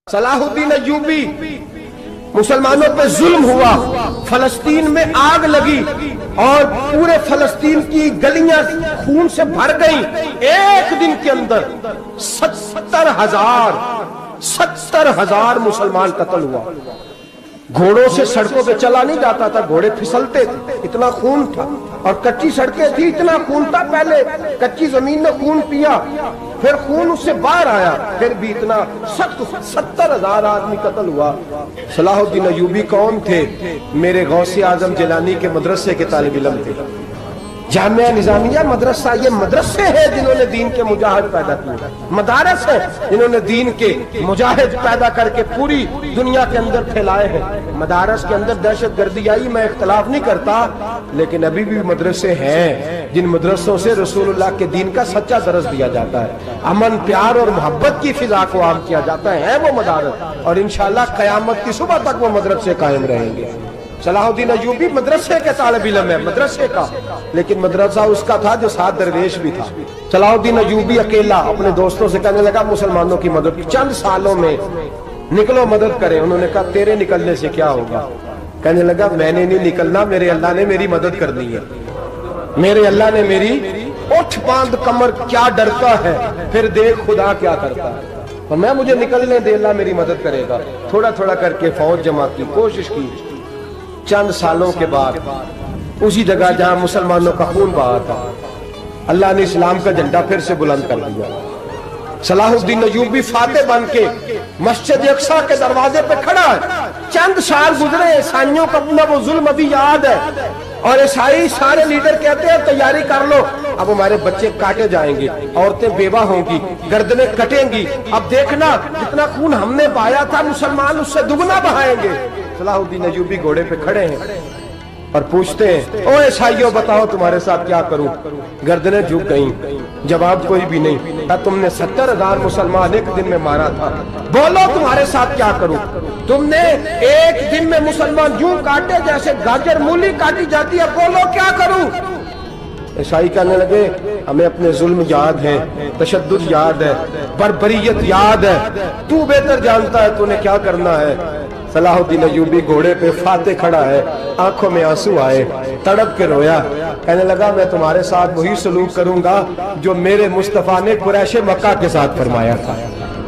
صلاح الدین ایوبی مسلمانوں پہ ظلم ہوا، فلسطین میں آگ لگی اور پورے فلسطین کی گلیاں خون سے بھر گئیں۔ ایک دن کے اندر 70,000 مسلمان قتل ہوا۔ گھوڑوں سے سڑکوں پہ چلا نہیں جاتا تھا، گھوڑے پھسلتے تھے، اتنا خون تھا، اور کچی سڑکیں تھی، اتنا خون تھا۔ پہلے کچی زمین نے خون پیا، پھر خون اس سے باہر آیا، پھر بھی اتنا 70,000 آدمی قتل ہوا۔ صلاح الدین ایوبی کون تھے؟ میرے غوث اعظم جیلانی کے مدرسے کے طالب علم تھے۔ جامعہ نظامیہ مدرسہ، یہ مدرسے ہیں جنہوں نے دین کے مجاہد پیدا کیے، مدارس ہیں جنہوں نے دین کے مجاہد پیدا کر کے پوری دنیا کے اندر پھیلائے ہیں۔ مدارس کے اندر دہشت گردی آئی، میں اختلاف نہیں کرتا، لیکن ابھی بھی مدرسے ہیں جن مدرسوں سے رسول اللہ کے دین کا سچا درس دیا جاتا ہے، امن پیار اور محبت کی فضا کو عام کیا جاتا ہے وہ مدارس، اور انشاءاللہ قیامت کی صبح تک وہ مدرسے قائم رہیں گے۔ صلاح الدین ایوبی مدرسے کے طالب علم ہے، مدرسے کا، لیکن مدرسہ اس کا تھا جو ساتھ درویش بھی تھا۔ صلاح الدین ایوبی اکیلا اپنے دوستوں سے کہنے لگا مسلمانوں کی مدد، چند سالوں میں نکلو مدد کریں۔ انہوں نے کہا تیرے نکلنے سے کیا ہوگا؟ کہنے لگا میں نے نہیں نکلنا، میرے اللہ نے میری مدد کرنی ہے، میرے اللہ نے میری اٹھ باندھ کمر کیا ڈرتا ہے، پھر دیکھ خدا کیا کرتا ہے، اور میں مجھے نکلنے دے، اللہ میری مدد کرے گا۔ تھوڑا تھوڑا کر کے فوج جمع کی، کوشش کی۔ چند سالوں کے بعد اسی جگہ جہاں مسلمانوں کا خون بہا تھا، اللہ نے اسلام کا جھنڈا پھر سے بلند کر دیا۔ صلاح الدین ایوبی فاتح بن کے مسجد اقصی کے دروازے پہ کھڑا ہے۔ چند سال گزرے، عیسائیوں کا اپنا وہ ظلم ابھی یاد ہے، اور عیسائی سارے لیڈر کہتے ہیں تیاری کر لو، اب ہمارے بچے کاٹے جائیں گے، عورتیں بیوہ ہوں گی، گردنیں کٹیں گی، اب دیکھنا جتنا خون ہم نے بہایا تھا مسلمان اس سے دگنا بہائیں گے۔ صلاح الدین ایوبی گھوڑے پہ کھڑے ہیں اور پوچھتے ہیں او عیسائیوں بتاؤ تمہارے ساتھ کیا کروں؟ گردنیں جھک گئیں، جواب کوئی بھی نہیں۔ تم نے 70,000 مسلمان ایک دن میں مارا تھا، بولو تمہارے ساتھ کیا کروں؟ تم نے ایک دن میں مسلمان یوں کاٹے جیسے گاجر مولی کاٹی جاتی ہے، بولو کیا کروں؟ عیسائی کہنے لگے ہمیں اپنے ظلم یاد ہے، تشدد یاد ہے، بربریت یاد ہے، تو بہتر جانتا ہے تو نے کیا کرنا ہے۔ صلاح الدین ایوبی گھوڑے پہ فاتح کھڑا ہے، آنکھوں میں آنسو آئے، تڑپ کے رویا، کہنے لگا میں تمہارے ساتھ وہی سلوک کروں گا جو میرے مصطفیٰ نے قریش مکہ کے ساتھ فرمایا تھا،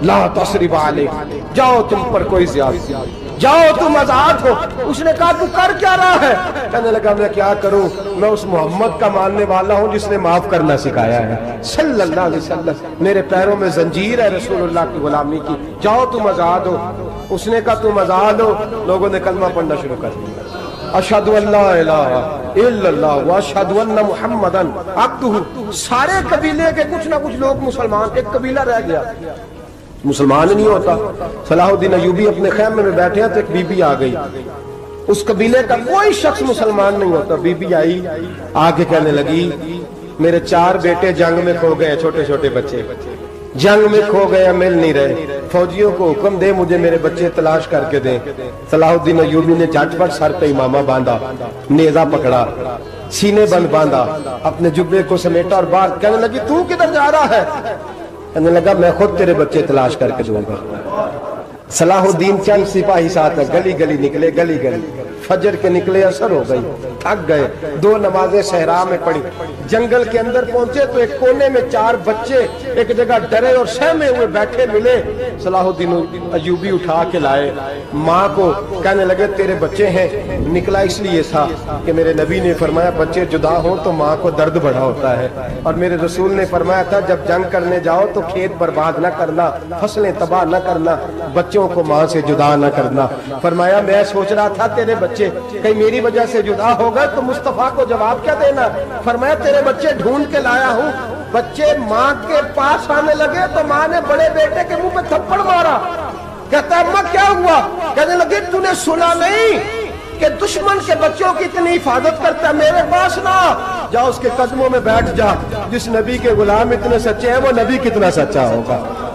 لا تصریب علیک، جاؤ تم پر کوئی زیادتی، جاؤ تم آزاد ہو۔ اس نے کہا تو کر کیا رہا ہے؟ کہنے لگا میں کیا کروں، میں اس محمد کا ماننے والا ہوں جس نے معاف کرنا سکھایا ہے صلی اللہ علیہ وسلم، میرے پیروں میں زنجیر ہے رسول اللہ کی غلامی کی، جاؤ تم آزاد ہو۔ اس نے کہا تم آزاد ہو، لوگوں نے کلمہ پڑھنا شروع کر دیا، اشہد ان لا الہ الا اللہ واشہد ان محمدا عبدہ۔ سارے قبیلے کے کچھ نہ کچھ لوگ مسلمان، ایک قبیلہ رہ گیا مسلمان نہیں ہوتا۔ صلاح الدین ایوبی اپنے خیمے میں بیٹھے ہیں تو ایک بی بی آ گئی، اس قبیلے کا کوئی شخص مسلمان نہیں ہوتا۔ بی بی آئی، آگے کہنے لگی میرے 4 بیٹے جنگ میں کھو گئے، چھوٹے چھوٹے بچے جنگ میں کھو گئے، مل نہیں رہے، فوجیوں کو حکم دے مجھے میرے بچے تلاش کر کے دیں۔ صلاح الدین ایوبی نے جھٹ پٹ سر پہ امامہ باندھا، نیزہ پکڑا، سینے بند باندھا، اپنے جبے کو سمیٹا اور باہر کہنے لگی تو کدھر جا رہا ہے؟ کہنے لگا میں خود تیرے بچے تلاش کر کے دوں گا۔ صلاح الدین چند سپاہی ساتھ ہے، گلی گلی نکلے، گلی گلی فجر کے نکلے، اثر ہو گئی، تھک گئے، 2 نمازیں صحرا میں پڑھی، جنگل کے اندر پہنچے تو ایک کونے میں 4 بچے ایک جگہ ڈرے اور سہمے ہوئے بیٹھے ملے۔ صلاح الدین ایوبی اٹھا کے لائے، ماں کو کہنے لگے تیرے بچے ہیں، نکلا اس لیے تھا کہ میرے نبی نے فرمایا بچے جدا ہوں تو ماں کو درد بڑا ہوتا ہے، اور میرے رسول نے فرمایا تھا جب جنگ کرنے جاؤ تو کھیت برباد نہ کرنا، فصلیں تباہ نہ کرنا، بچوں کو ماں سے جدا نہ کرنا۔ فرمایا میں سوچ رہا تھا تیرے بچے کہیں میری وجہ سے جدا ہو گئے تو مصطفیٰ کو جواب کیا دینا؟ فرمایا تیرے بچے ڈھونڈ کے لایا ہوں۔ بچے ماں کے پاس آنے لگے تو ماں نے بڑے بیٹے کے منہ پہ تھپڑ مارا، کہتا اماں کیا ہوا؟ کہنے لگے تو نے سنا نہیں کہ دشمن کے بچوں کی اتنی حفاظت کرتا ہے، میرے پاس نہ جا، اس کے قدموں میں بیٹھ جا، جس نبی کے غلام اتنے سچے ہیں وہ نبی کتنا سچا ہوگا۔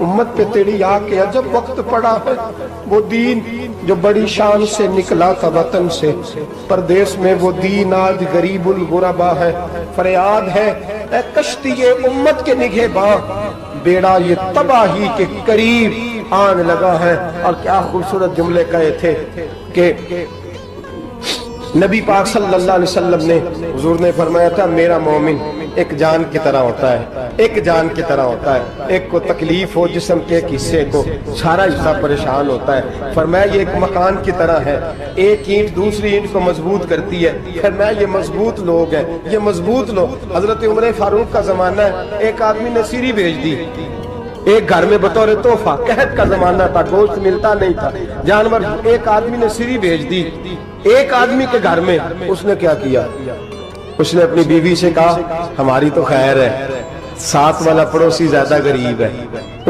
امت پہ تیری آ کے عجب وقت پڑا ہے، وہ دین جو بڑی شان سے نکلا تھا وطن سے، پردیس میں وہ دین آج غریب الغربا ہے۔ فریاد ہے اے کشتی امت کے نگہباں، بیڑا یہ تباہی کے قریب آن لگا ہے۔ اور کیا خوبصورت جملے کہے تھے کہ نبی پاک صلی اللہ علیہ وسلم نے، حضور نے فرمایا تھا میرا مومن ایک جان کی طرح ہوتا ہے، ایک جان کی طرح ہوتا ہے، ایک کو تکلیف ہو جسم کے ایک حصے کو سارا حصہ پریشان ہوتا ہے۔ فرمایا یہ ایک مکان کی طرح ہے، ایک اینٹ دوسری اینٹ کو مضبوط کرتی ہے۔ فرمایا یہ مضبوط لوگ ہیں، یہ مضبوط لوگ۔ حضرت عمر فاروق کا زمانہ ہے، ایک آدمی نے سیری بھیج دی ایک گھر میں بطور تحفہ، قحط کا زمانہ تھا، گوشت ملتا نہیں تھا، جانور، ایک آدمی نے سیری بھیج دی ایک آدمی کے گھر میں۔ اس نے کیا کیا؟ اس نے اپنی بیوی سے کہا ہماری تو خیر ہے، ساتھ والا پڑوسی زیادہ غریب ہے،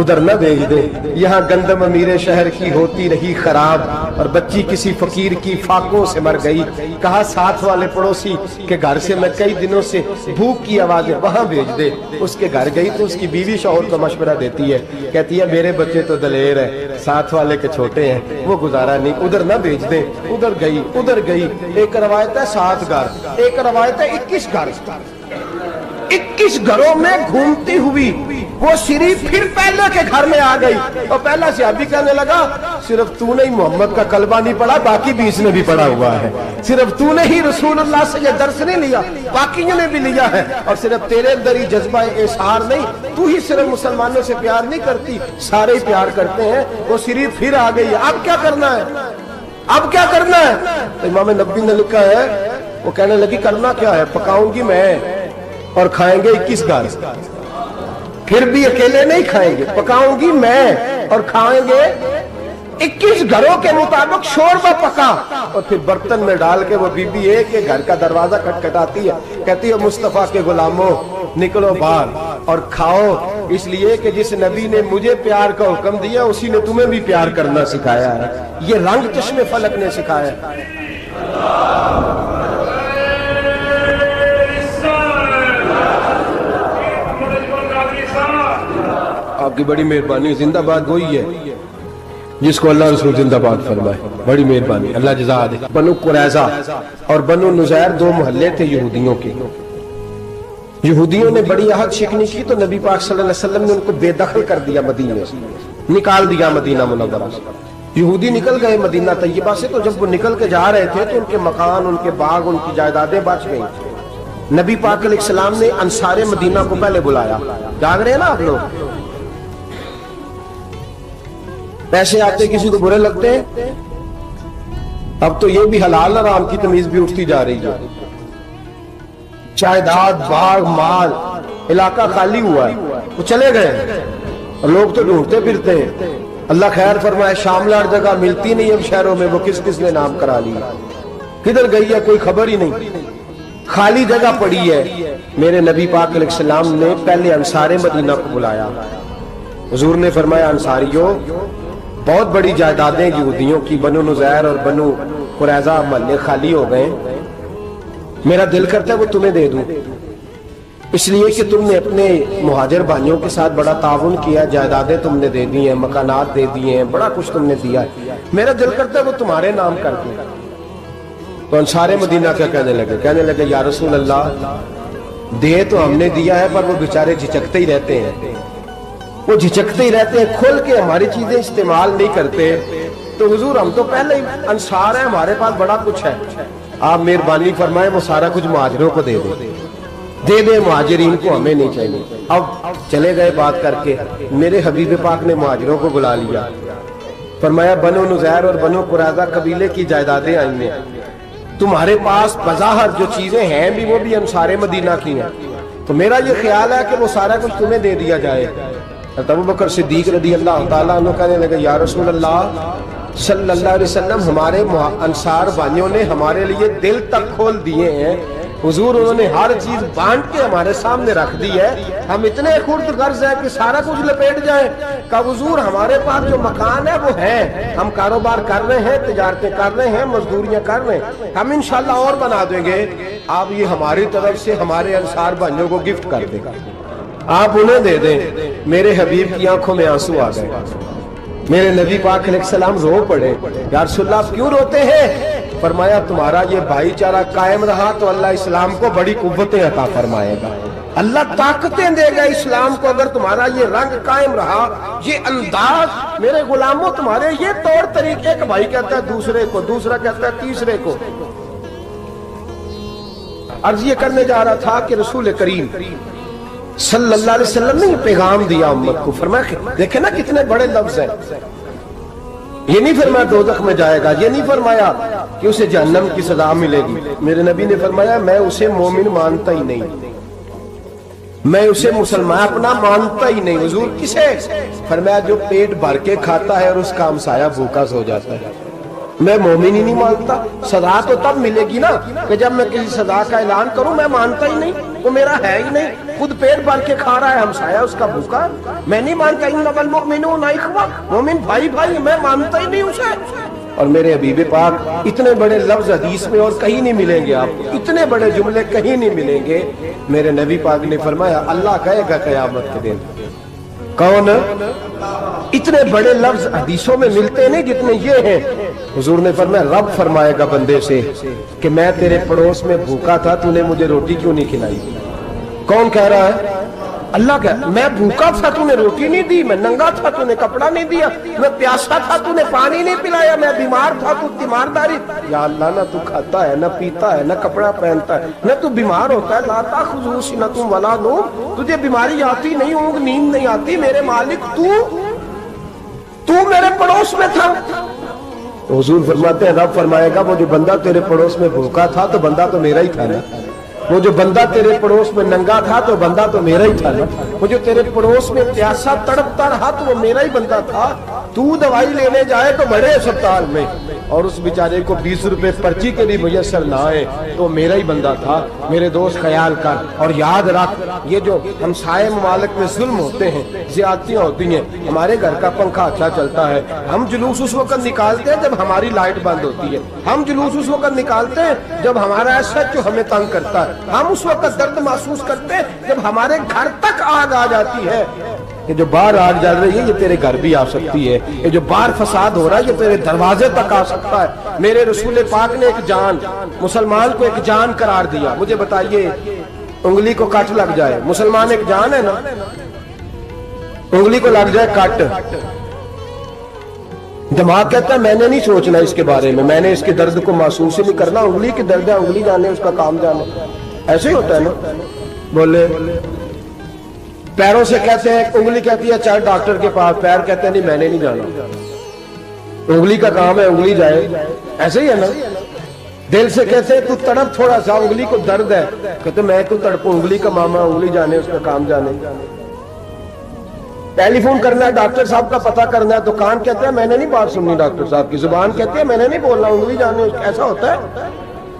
ادھر نہ بھیج دے، یہاں گندم امیر شہر کی ہوتی رہی خراب، اور بچی کسی فقیر کی فاقوں سے مر گئی۔ کہا ساتھ والے پڑوسی کے گھر سے میں کئی دنوں سے بھوک کی آوازیں، وہاں بھیج دے۔ اس کے گھر گئی تو اس کی بیوی شوہر کو مشورہ دیتی ہے، کہتی ہے میرے بچے تو دلیر ہے، ساتھ والے کے چھوٹے ہیں، وہ گزارا نہیں، ادھر نہ بھیج دے۔ ادھر گئی۔ ایک روایت ہے 7 گھر، ایک روایت ہے 21 گھر۔ 21 گھروں میں گھومتی ہوئی وہ شریف پھر پہلے کے گھر میں آ گئی، اور پہلا صحابی کہنے لگا صرف تو نے ہی محمد کا کلمہ نہیں پڑھا، باقی بھی اس نے بھی پڑھا ہوا ہے، صرف تو نے ہی رسول اللہ سے یہ درس نہیں لیا، باقیوں نے بھی لیا ہے، اور صرف تیرے اندر ہی جذبہ اظہار نہیں، تو ہی صرف مسلمانوں سے پیار نہیں کرتی، سارے ہی پیار کرتے ہیں۔ وہ شریف پھر آ گئی، اب کیا کرنا ہے؟ اب کیا کرنا ہے؟ امام نبوی نے لکھا ہے، وہ کہنے لگی کرنا کیا ہے؟ پکاؤں گی میں اور کھائیں گے 21 گھر، پھر بھی اکیلے نہیں کھائیں گے، پکاؤں گی میں اور کھائیں گے 21 گھروں کے مطابق شوربہ پکا، اور پھر برتن میں ڈال کے وہ بی بی ایک گھر کا دروازہ کھٹکھٹاتی ہے، کہتی ہے مصطفیٰ کے غلاموں نکلو باہر اور کھاؤ، اس لیے کہ جس نبی نے مجھے پیار کا حکم دیا اسی نے تمہیں بھی پیار کرنا سکھایا ہے، یہ رنگ چشم فلک نے سکھایا ہے۔ آپ کی بڑی مہربانی، زندہ باد وہی ہے جس کو اللہ رسول زندہ باد فرمائے، بڑی مہربانی، اللہ جزا دے۔ بنو قریظہ اور بنو نذیر 2 محلے تھے یہودیوں کے۔ یہودیوں نے بڑی عہد شکنی کی تو نبی پاک صلی اللہ علیہ وسلم نے ان کو بے دخل کر دیا، مدینے سے نکال دیا، مدینہ منورہ سے۔ یہودی نکل گئے مدینہ طیبہ سے، تو جب وہ نکل کے جا رہے تھے تو ان کے مکان، ان کے باغ، ان کی جائیدادیں بچ گئیں۔ نبی پاک علیہ السلام نے انصار مدینہ کو پہلے بلایا، جاگ رہے ہیں نا آپ لوگ؟ پیسے آتے کسی کو برے لگتے ہیں؟ اب تو یہ بھی حلال حرام کی تمیز بھی اٹھتی جا رہی ہے، جائیداد، باغ، مال، علاقہ خالی ہوا ہے، وہ چلے گئے، اور لوگ تو ڈھونڈتے پھرتے ہیں۔ اللہ خیر فرمائے، شاملہ ہر جگہ ملتی نہیں اب شہروں میں، وہ کس کس نے نام کرا لیا، کدھر گئی ہے کوئی خبر ہی نہیں، خالی جگہ پڑی ہے۔ میرے نبی پاک علیہ السلام نے پہلے انصار مدینہ کو بلایا، حضور نے فرمایا انصاریوں بہت بڑی جائیدادیں یہودیوں کی، بنو نذیر اور بنو قریظہ محلے خالی ہو گئے، میرا دل کرتا ہے وہ تمہیں دے دوں، اس لیے کہ تم نے اپنے مہاجر بھائیوں کے ساتھ بڑا تعاون کیا، جائیدادیں تم نے دے دی ہیں، مکانات دے دیے ہیں، بڑا کچھ تم نے دیا ہے، میرا دل کرتا ہے وہ تمہارے نام کر دوں۔ تو انصار مدینہ کیا کہنے لگے یا رسول اللہ دے تو ہم نے دیا ہے، پر وہ بیچارے جھچکتے ہی رہتے ہیں، وہ جھچکتے ہی رہتے ہیں، کھول کے ہماری چیزیں استعمال نہیں کرتے۔ تو حضور ہم تو پہلے ہی انصار ہیں، ہمارے پاس بڑا کچھ ہے، آپ مہربانی فرمائیں وہ سارا کچھ مہاجروں کو دے دے مہاجرین کو، ہمیں نہیں چاہیے۔ اب چلے گئے بات کر کے، میرے حبیب پاک نے مہاجروں کو بلا لیا، فرمایا بنو نذیر اور بنو قریظہ قبیلے کی جائیدادیں آئی ہیں، تمہارے پاس بظاہر جو چیزیں ہیں بھی وہ بھی انصار مدینہ کی ہیں، تو میرا یہ خیال ہے کہ وہ سارا کچھ تمہیں دے دیا جائے۔ ابو بکر صدیق رضی اللہ تعالیٰ عنہ کہنے لگے یا رسول اللہ صلی اللہ علیہ وسلم ہمارے انصار بھائیوں نے ہمارے لیے دل تک کھول دیے ہیں، حضور انہوں نے ہر چیز بانٹ کے ہمارے سامنے رکھ دی ہے، ہم اتنے خرد غرض ہیں کہ سارا کچھ لپیٹ جائیں۔ کہ حضور ہمارے پاس جو مکان ہے وہ ہے، ہم کاروبار کر رہے ہیں، تجارتیں کر رہے ہیں، مزدوریاں کر رہے ہیں، ہم انشاءاللہ اور بنا دیں گے، آپ یہ ہماری طرف سے ہمارے انصار بھائیوں کو گفٹ کر دیں۔ آپ انہیں دے دیں. میرے حبیب کی آنکھوں میں آنسو آ گئے. میرے نبی پاک علیہ السلام رو پڑے. یا رسول اللہ آپ کیوں روتے ہیں؟ فرمایا تمہارا یہ بھائی چارہ قائم رہا تو اللہ اسلام کو بڑی قوتیں عطا فرمائے گا. اللہ طاقتیں دے گا اسلام کو اگر تمہارا یہ رنگ قائم رہا, یہ انداز. میرے غلاموں تمہارے یہ طور طریقے, ایک بھائی کہتا ہے دوسرے کو, دوسرا کہتا ہے تیسرے کو. عرض یہ کرنے جا رہا تھا کہ رسول کریم صلی اللہ علیہ وسلم نے یہ پیغام دیا امت کو. فرمایا دیکھیں نا کتنے بڑے لفظ ہیں. یہ نہیں فرمایا دوزخ میں جائے گا, یہ نہیں فرمایا کہ اسے جہنم کی سزا ملے گی. میرے نبی نے فرمایا میں اسے مومن مانتا ہی نہیں, میں اسے مسلمان اپنا مانتا ہی نہیں. حضور کسے؟ فرمایا جو پیٹ بھر کے کھاتا ہے اور اس کا ہمسایہ بھوکا سو جاتا ہے. میں مومن ہی نہیں مانتا. سزا تو تب ملے گی نا کہ جب میں کسی سزا کا اعلان کروں. میں مانتا ہی نہیں, وہ میرا ہے ہی نہیں. خود پیٹ بھر کے کھا رہا ہے, ہمسایہ اس کا بھوکا. میں نہیں مانتا انما المؤمنون اخوہ, مومن بھائی بھائی. میں مانتا ہی نہیں اسے. اور میرے حبیب پاک اتنے بڑے لفظ حدیث میں اور کہیں نہیں ملیں گے آپ کو, اتنے بڑے جملے کہیں نہیں ملیں گے. میرے نبی پاک نے فرمایا اللہ کہے گا قیامت کے دن. کون؟ اتنے بڑے لفظ حدیثوں میں ملتے نہیں جتنے یہ ہیں. حضور نے فرمایا رب فرمائے گا بندے سے کہ میں تیرے پڑوس میں بھوکا تھا, تو نے مجھے روٹی کیوں نہیں کھلائی؟ کون کہہ رہا ہے؟ اللہ کہہ, میں بھوکا تھا تو نے روٹی نہیں دی, میں ننگا تھا تو نے کپڑا نہیں دیا, میں پیاسا تھا تو نے پانی نہیں پلایا, میں بیمار تھا تو تیمارداری. یا اللہ نہ تو کھاتا ہے, نہ پیتا ہے, نہ کپڑا پہنتا ہے, نہ تو بیمار ہوتا ہے. لا تاخذہ سنۃ ولا نوم, تجھے بیماری آتی نہیں, اونگ نیند نہیں آتی. میرے مالک تو میرے پڑوس میں تھا. حضور فرماتے ہیں رب فرمائے گا وہ جو بندہ تیرے پڑوس میں بھوکا تھا تو بندہ تو میرا ہی تھا نا. وہ جو بندہ تیرے پڑوس میں ننگا تھا تو بندہ تو میرا ہی تھا نا. وہ جو تیرے پڑوس میں پیاسا تڑپتا رہا تو وہ میرا ہی بندہ تھا. تو دوائی لینے جائے تو بڑے اسپتال میں اور اس بیچارے کو 20 روپے پرچی کے بھی میسر نہ آئے تو میرا ہی بندہ تھا. میرے دوست خیال کر اور یاد رکھ, یہ جو ہمسائے ممالک میں ظلم ہوتے ہیں, زیادتیاں ہوتی ہیں. ہمارے گھر کا پنکھا اچھا چلتا ہے, ہم جلوس اس وقت نکالتے ہیں جب ہماری لائٹ بند ہوتی ہے. ہم جلوس اس وقت نکالتے ہیں جب ہمارا ایسا جو ہمیں تنگ کرتا ہے. ہم اس وقت درد محسوس کرتے ہیں جب ہمارے گھر تک آگ آ جاتی ہے. یہ جو باہر آگ جل رہی ہے یہ تیرے گھر بھی آ سکتی ہے. یہ جو باہر فساد ہو رہا ہے یہ تیرے دروازے تک آ سکتا ہے. میرے رسول پاک نے ایک جان, مسلمان کو ایک جان قرار دیا. مجھے بتائیے انگلی کو کٹ لگ جائے, مسلمان ایک جان ہے نا, انگلی کو لگ جائے کٹ, دماغ کہتا ہے میں نے نہیں سوچنا اس کے بارے میں نے اس کے درد کو محسوس ہی نہیں کرنا. انگلی کی درد ہے, انگلی جانے, اس کا کام جانے. ایسے ہی ہوتا ہے نا. بولے پیروں سے کہتے ہیں, انگلی کہتی ہے چل ڈاکٹر کے پاس, پیر کہتے ہیں نہیں میں نے نہیں جانا. انگلی کا کام ہے انگلی جائے. ایسے ہی ہے نا. دل سے کہتے ہیں تو تڑپ تھوڑا سا, انگلی کو درد ہے, کہتے میں تو تڑپوں, انگلی کا ماما, انگلی جانے, اس کا کام جانے. ٹیلی فون کرنا ہے, ڈاکٹر صاحب کا پتہ کرنا ہے, تو کان کہتے ہیں میں نے نہیں بات سننی ڈاکٹر صاحب کی, زبان کہتی ہے میں نے نہیں بولنا, انگلی جانے. ایسا ہوتا ہے.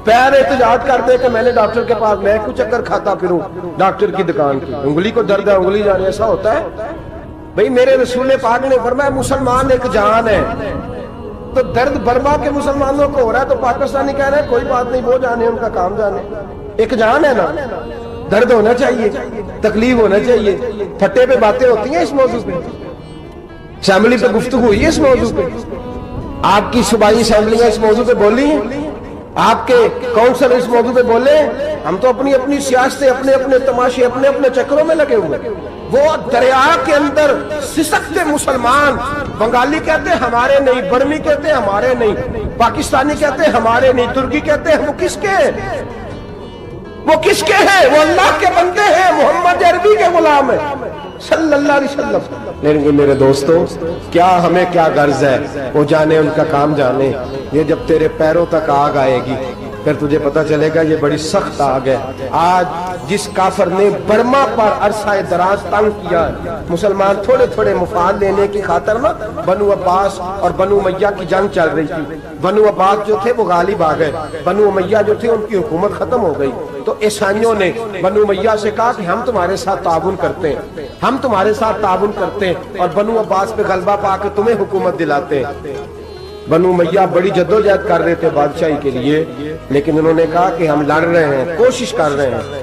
پیر احتجاج کرتے کہ میں نے ڈاکٹر کے پاس, میں کچھ چکر کھاتا پھروں ڈاکٹر کی دکان کی, انگلی کو درد ہے انگلی جانے. ایسا ہوتا ہے بھئی. میرے رسول پاک نے فرمایا مسلمان ایک جان ہے. تو درد برما کے مسلمانوں کو ہو رہا ہے تو پاکستانی کہہ رہے ہیں کوئی بات نہیں, وہ جانے, ان کا کام جانے. ایک جان ہے نا. درد ہونا چاہیے, تکلیف ہونا چاہیے. پھٹے پہ باتیں ہوتی ہیں اس موضوع پہ, اسمبلی پہ گفتگو ہوئی ہے اس موضوع پہ, آپ کی صوبائی اسمبلیاں اس موضوع پہ بولی ہیں, آپ کے کونسل اس موضوع پہ بولے. ہم تو اپنی اپنی سیاستیں, اپنے اپنے تماشے, اپنے اپنے چکروں میں لگے ہوئے. وہ دریا کے اندر سسکتے مسلمان, بنگالی کہتے ہیں ہمارے نہیں, برمی کہتے ہیں ہمارے نہیں, پاکستانی کہتے ہیں ہمارے نہیں, ترکی کہتے ہیں. وہ کس کے ہیں؟ وہ کس کے ہیں؟ وہ اللہ کے بندے ہیں, محمد عربی کے غلام ہیں صلی اللہ علیہ وسلم. لیکن میرے دوستوں کیا ہمیں کیا غرض ہے, وہ جانے ان کا کام جانے. یہ جب تیرے پیروں تک آگ آئے گی پھر تجھے پتا چلے گا یہ بڑی سخت آگ ہے. آج جس کافر نے برما پر عرصہ دراز تنگ کیا, مسلمان تھوڑے تھوڑے مفاد لینے کی خاطر نا, بنو عباس اور بنو امیہ کی جنگ چل رہی تھی. بنو عباس جو تھے وہ غالب آ گئے, بنو امیہ جو تھے ان کی حکومت ختم ہو گئی. تو عیسائیوں نے بنو امیہ سے کہا کہ ہم تمہارے ساتھ تعاون کرتے ہیں, ہم تمہارے ساتھ تعاون کرتے ہیں اور بنو عباس پہ غلبہ پا کے تمہیں حکومت دلاتے ہیں. بنو امیہ بڑی جدوجہد کر رہے تھے بادشاہی کے لیے, لیکن انہوں نے کہا کہ ہم لڑ رہے ہیں, کوشش کر رہے ہیں,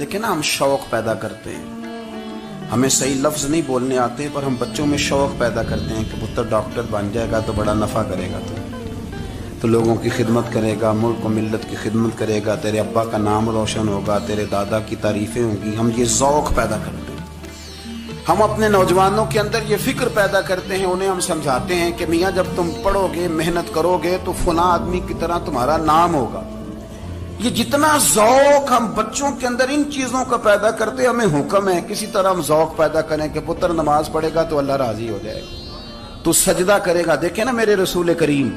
دیکھیں نا، ہم شوق پیدا کرتے ہیں، ہمیں صحیح لفظ نہیں بولنے آتے پر ہم بچوں میں شوق پیدا کرتے ہیں کہ پتر ڈاکٹر بن جائے گا تو بڑا نفع کرے گا، تو لوگوں کی خدمت کرے گا، ملک و ملت کی خدمت کرے گا، تیرے ابا کا نام روشن ہوگا، تیرے دادا کی تعریفیں ہوں گی۔ ہم یہ ذوق پیدا کرتے ہیں۔ ہم اپنے نوجوانوں کے اندر یہ فکر پیدا کرتے ہیں، انہیں ہم سمجھاتے ہیں کہ میاں جب تم پڑھو گے، محنت کرو گے تو فلاں آدمی کی طرح تمہارا نام ہوگا۔ یہ جتنا ذوق ہم بچوں کے اندر ان چیزوں کا پیدا کرتے، ہمیں حکم ہے کسی طرح ہم ذوق پیدا کریں کہ پتر نماز پڑھے گا تو اللہ راضی ہو جائے گا، تو سجدہ کرے گا۔ دیکھیں نا، میرے رسول کریم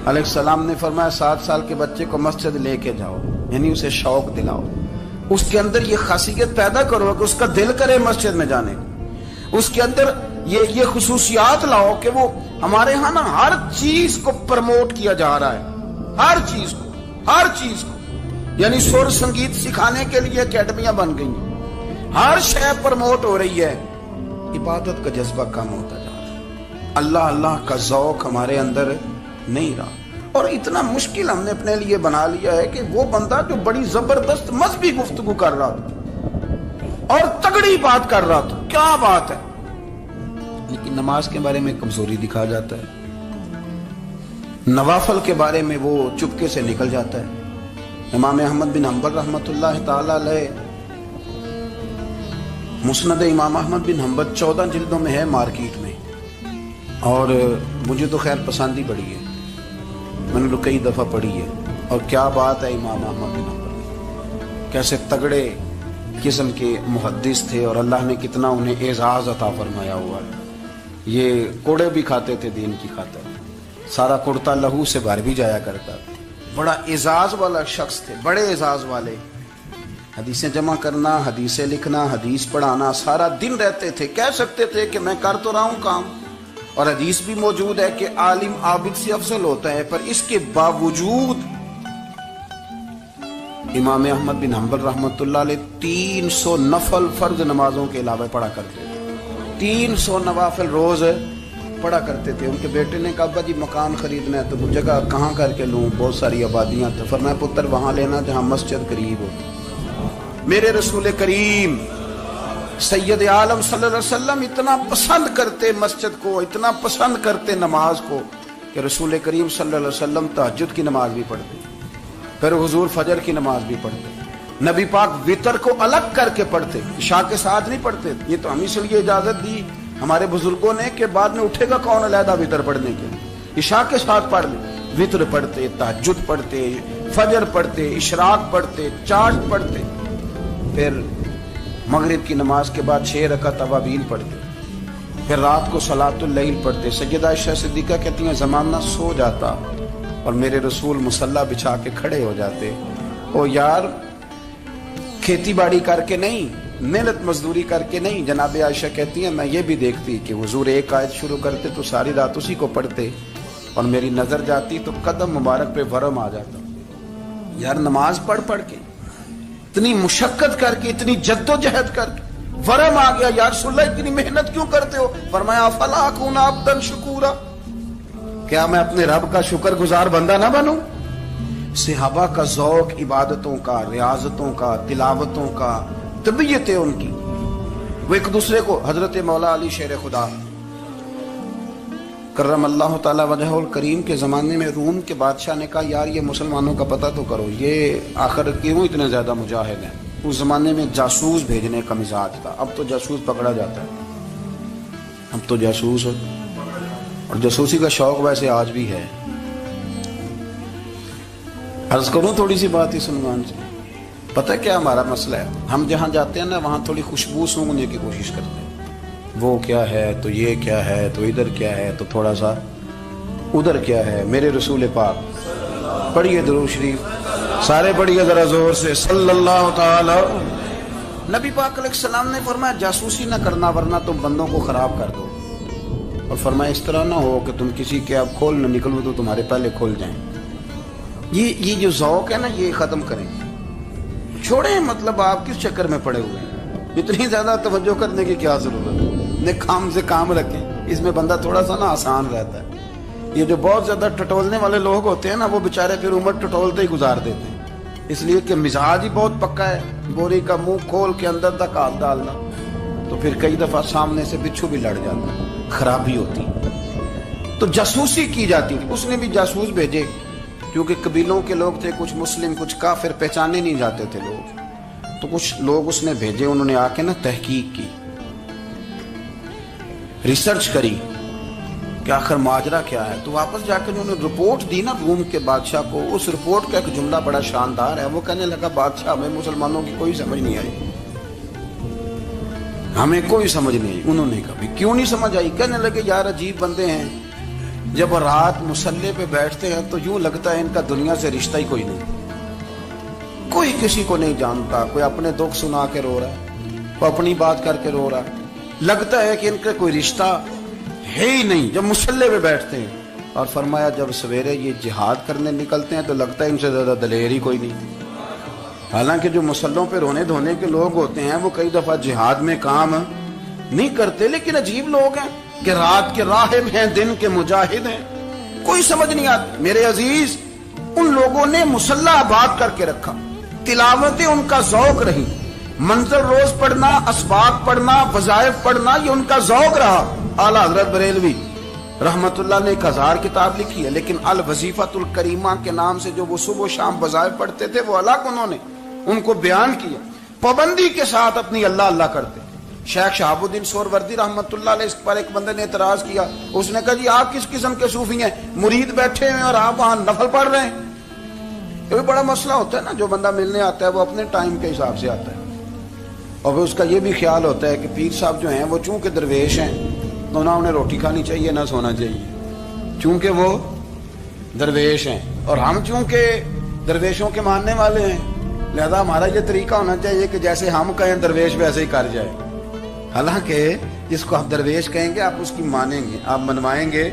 علیہ السلام نے فرمایا 7 سال کے بچے کو مسجد لے کے جاؤ، یعنی اسے شوق دلاؤ، اس کے اندر یہ خاصیت پیدا کرو کہ اس کا دل کرے مسجد میں جانے کو، اس کے اندر یہ خصوصیات لاؤ کہ وہ ہمارے ہاں نا ہر چیز کو پروموٹ کیا جا رہا ہے، ہر چیز کو، یعنی سر سنگیت سکھانے کے لیے اکیڈمیاں بن گئی ہیں، ہر شے پروموٹ ہو رہی ہے، عبادت کا جذبہ کم ہوتا جا رہا ہے، اللہ کا ذوق ہمارے اندر نہیں رہا۔ اور اتنا مشکل ہم نے اپنے لیے بنا لیا ہے کہ وہ بندہ جو بڑی زبردست مذہبی گفتگو کر رہا تھا اور تگڑی بات کر رہا تھا، کیا بات ہے، لیکن نماز کے بارے میں کمزوری دکھا جاتا ہے، نوافل کے بارے میں وہ چپکے سے نکل جاتا ہے۔ امام احمد بن حنبل رحمۃ اللہ تعالی علیہ، مسند امام احمد بن حنبل 14 جلدوں میں ہے مارکیٹ میں، اور مجھے تو خیر پسند ہی بڑی ہے، میں نے تو کئی دفعہ پڑھی ہے، اور کیا بات ہے امام احمد بن حنبل، کیسے تگڑے قسم کے محدث تھے اور اللہ نے کتنا انہیں اعزاز عطا فرمایا ہوا ہے۔ یہ کوڑے بھی کھاتے تھے دین کی خاطر، سارا کرتا لہو سے بھر بھی جایا کرتا تھا، بڑا اعزاز والا شخص تھے، بڑے اعزاز والے، حدیثیں جمع کرنا، حدیثیں لکھنا، حدیث پڑھانا، سارا دن رہتے تھے۔ کہہ سکتے تھے کہ میں کر تو رہا ہوں کام، اور حدیث بھی موجود ہے کہ عالم عابد سے افضل ہوتا ہے، پر اس کے باوجود امام احمد بن حنبل رحمۃ اللہ علیہ 300 نفل فرض نمازوں کے علاوہ پڑھا کرتے تھے، 300 نوافل روز پڑھا کرتے تھے۔ ان کے بیٹے نے کہا ابا جی مکان خریدنا ہے تو وہ جگہ کہاں کر کے لوں، بہت ساری آبادیاں، تو فرمایا پتر وہاں لینا جہاں مسجد قریب ہو۔ میرے رسول کریم سید عالم صلی اللہ علیہ وسلم اتنا پسند کرتے مسجد کو، اتنا پسند کرتے نماز کو، کہ رسول کریم صلی اللہ علیہ وسلم تہجد کی نماز بھی پڑھتے، پھر حضور فجر کی نماز بھی پڑھتے، نبی پاک وتر کو الگ کر کے پڑھتے، عشاء کے ساتھ نہیں پڑھتے۔ یہ تو ہم اس لیے اجازت دی ہمارے بزرگوں نے کہ بعد میں اٹھے گا کون علیحدہ وتر پڑھنے کے، عشاء کے ساتھ پڑھ لیں، وتر پڑھتے، تہجد پڑھتے، فجر پڑھتے، اشراق پڑھتے، چاشت پڑھتے، پھر مغرب کی نماز کے بعد 6 رکعت اوابین پڑھتے، پھر رات کو صلاۃ اللیل پڑھتے۔ سیدہ عائشہ صدیقہ کہتی ہیں زمانہ سو جاتا اور میرے رسول مصلی بچھا کے کھڑے ہو جاتے، او یار کھیتی باڑی کر کے نہیں، محنت مزدوری کر کے نہیں۔ جناب عائشہ کہتی ہیں میں یہ بھی دیکھتی کہ حضور ایک آیت شروع کرتے تو ساری رات اسی کو پڑھتے، اور میری نظر جاتی تو قدم مبارک پہ ورم آ جاتا۔ یار نماز پڑھ کے اتنی مشقت کر کے، اتنی جد و جہد کر کے ورم آ گیا، یا رسول اللہ اتنی محنت کیوں کرتے ہو؟ فرمایا افلا اکون عبدا شکورا، کیا میں اپنے رب کا شکر گزار بندہ نہ بنوں؟ صحابہ کا ذوق عبادتوں کا، ریاضتوں کا، تلاوتوں کا، طبیعت ہے ان کی، وہ ایک دوسرے کو، حضرت مولا علی شیر خدا کرم اللہ تعالی وجہ الکریم کے زمانے میں روم کے بادشاہ نے کہا یار یہ مسلمانوں کا پتہ تو کرو، یہ آخر کیوں اتنے زیادہ مجاہد ہیں؟ اس زمانے میں جاسوس بھیجنے کا مزاج تھا، اب تو جاسوس پکڑا جاتا ہے، اب تو جاسوس ہو، اور جاسوسی کا شوق ویسے آج بھی ہے۔ عرض کروں تھوڑی سی بات اس عنوان سے، پتہ کیا ہمارا مسئلہ ہے؟ ہم جہاں جاتے ہیں نا وہاں تھوڑی خوشبو سونگنے کی کوشش کرتے ہیں، وہ کیا ہے تو یہ کیا ہے تو ادھر کیا ہے تو تھوڑا سا ادھر کیا ہے۔ میرے رسول پاک پڑھیے درود شریف، سارے پڑھیے ذرا زور سے، صلی اللہ تعالی۔ نبی پاک علیہ السلام نے فرمایا جاسوسی نہ کرنا ورنہ تم بندوں کو خراب کر دو، اور فرمایا اس طرح نہ ہو کہ تم کسی کے اب کھول نہ نکلو تو تمہارے پہلے کھول جائیں۔ یہ جو ذوق ہے نا یہ ختم کریں، چھوڑیں، مطلب آپ کس چکر میں پڑے ہوئے ہیں، اتنی زیادہ توجہ کرنے کی کیا ضرورت ہے؟ نے کام سے کام رکھیں، اس میں بندہ تھوڑا سا نا آسان رہتا ہے۔ یہ جو بہت زیادہ ٹٹولنے والے لوگ ہوتے ہیں نا وہ بیچارے پھر عمر ٹٹولتے ہی گزار دیتے ہیں، اس لیے کہ مزاج ہی بہت پکا ہے. بوری کا منہ کھول کے اندر تک ہاتھ ڈالنا تو پھر کئی دفعہ سامنے سے بچھو بھی لڑ جاتا, خرابی ہوتی. تو جاسوسی کی جاتی تھی. اس نے بھی جاسوس بھیجے کیونکہ قبیلوں کے لوگ تھے, کچھ مسلم کچھ کافر, پہچانے نہیں جاتے تھے لوگ. تو کچھ لوگ اس نے بھیجے, انہوں نے آ کے نا تحقیق کی, ریسرچ کری کہ آخر ماجرا کیا ہے. تو واپس جا کے انہوں نے رپورٹ دی نا روم کے بادشاہ کو. اس رپورٹ کا ایک جملہ بڑا شاندار ہے. وہ کہنے لگا بادشاہ ہمیں مسلمانوں کی کوئی سمجھ نہیں آئی, ہمیں کوئی سمجھ نہیں آئی. انہوں نے کہا کیوں نہیں سمجھ آئی؟ کہنے لگے یار عجیب بندے ہیں, جب رات مصلے پہ بیٹھتے ہیں تو یوں لگتا ہے ان کا دنیا سے رشتہ ہی کوئی نہیں, کوئی کسی کو نہیں جانتا. کوئی اپنے دکھ سنا کے رو رہا ہے, کوئی اپنی بات کر کے رو رہا ہے. لگتا ہے کہ ان کا کوئی رشتہ ہے ہی نہیں جب مصلے پہ بیٹھتے ہیں. اور فرمایا جب سویرے یہ جہاد کرنے نکلتے ہیں تو لگتا ہے ان سے زیادہ دلیر ہی کوئی نہیں. حالانکہ جو مصلوں پہ رونے دھونے کے لوگ ہوتے ہیں وہ کئی دفعہ جہاد میں کام نہیں کرتے, لیکن عجیب لوگ ہیں کہ رات کے راہب ہیں, دن کے مجاہد ہیں, کوئی سمجھ نہیں آتی. میرے عزیز, ان لوگوں نے مصلی آباد کر کے رکھا, تلاوتیں ان کا ذوق رہی, منظر روز پڑھنا, اسباق پڑھنا, وظائف پڑھنا, یہ ان کا ذوق رہا. اعلیٰ حضرت بریلوی رحمت اللہ نے 1000 کتاب لکھی ہے, لیکن الوظیفۃ الکریمہ کے نام سے جو وہ صبح و شام وظائف پڑھتے تھے وہ الگ انہوں نے ان کو بیان کیا, پابندی کے ساتھ اپنی اللہ اللہ کرتے. شیخ شہاب الدین سہروردی رحمت اللہ علیہ, اس پر ایک بندے نے اعتراض کیا. اس نے کہا جی آپ کس قسم کے صوفی ہیں, مرید بیٹھے ہیں اور آپ وہاں نفل پڑھ رہے ہیں. یہ بھی بڑا مسئلہ ہوتا ہے نا, جو بندہ ملنے آتا ہے وہ اپنے ٹائم کے حساب سے آتا ہے, اور اس کا یہ بھی خیال ہوتا ہے کہ پیر صاحب جو ہیں وہ چونکہ درویش ہیں تو نہ انہیں روٹی کھانی چاہیے نہ سونا چاہیے, چونکہ وہ درویش ہیں, اور ہم چونکہ درویشوں کے ماننے والے ہیں لہذا ہمارا یہ طریقہ ہونا چاہیے کہ جیسے ہم کہیں درویش ویسے ہی کر جائے. حالانکہ جس کو آپ درویش کہیں گے آپ اس کی مانیں گے, آپ منوائیں گے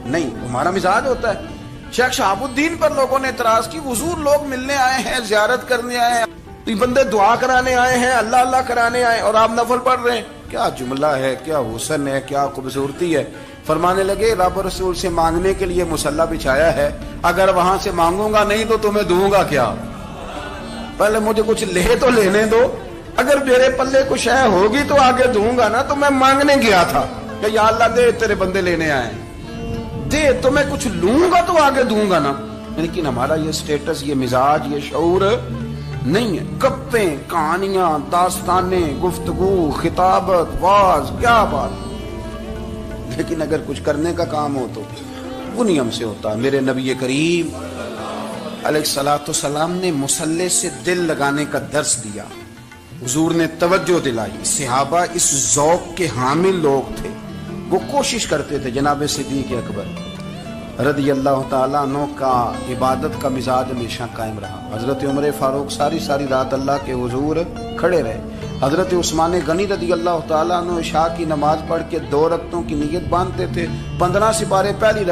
نہیں, ہمارا مزاج ہوتا ہے. شیخ شہاب الدین پر لوگوں نے اعتراض کی, حضور لوگ ملنے آئے ہیں, زیارت کرنے آئے ہیں, یہ بندے دعا کرانے آئے ہیں, اللہ اللہ کرانے آئے, اور آپ نفل پڑھ رہے ہیں. کیا جملہ ہے, کیا حسن ہے, کیا خوبصورتی ہے. فرمانے لگے رب رسول سے مانگنے کے لیے مصلی بچھایا ہے, اگر وہاں سے مانگوں گا نہیں تو تمہیں دوں گا کیا, پہلے مجھے کچھ لے تو لینے دو, اگر میرے پلے کچھ ہے ہوگی تو آگے دوں گا نا. تو میں مانگنے گیا تھا کہ یا اللہ دے, تیرے بندے لینے آئے دے, تو میں کچھ لوں گا تو آگے دوں گا نا. لیکن ہمارا یہ سٹیٹس, یہ مزاج, یہ شعور نہیں ہے. گپیں, کہانیاں, داستانیں, گفتگو, خطابت, واز, کیا بات. لیکن اگر کچھ کرنے کا کام ہو تو وہ نہیں ہم سے ہوتا. میرے نبی کریم علیہ الصلوۃ والسلام نے مصلی سے دل لگانے کا درس دیا, حضور نے توجہ دلائی. صحابہ اس ذوق کے حامل لوگ تھے, وہ کوشش کرتے تھے. جناب صدیق اکبر رضی اللہ تعالیٰ عنہ کا عبادت کا مزاج ہمیشہ قائم رہا. حضرت عمر فاروق ساری رات اللہ کے حضور کھڑے رہے. حضرت عثمان غنی رضی اللہ تعالیٰ عنہ عشاء کی نماز پڑھ کے 2 رکعتوں کی نیت باندھتے تھے. 15 سپارے پہلی رکعت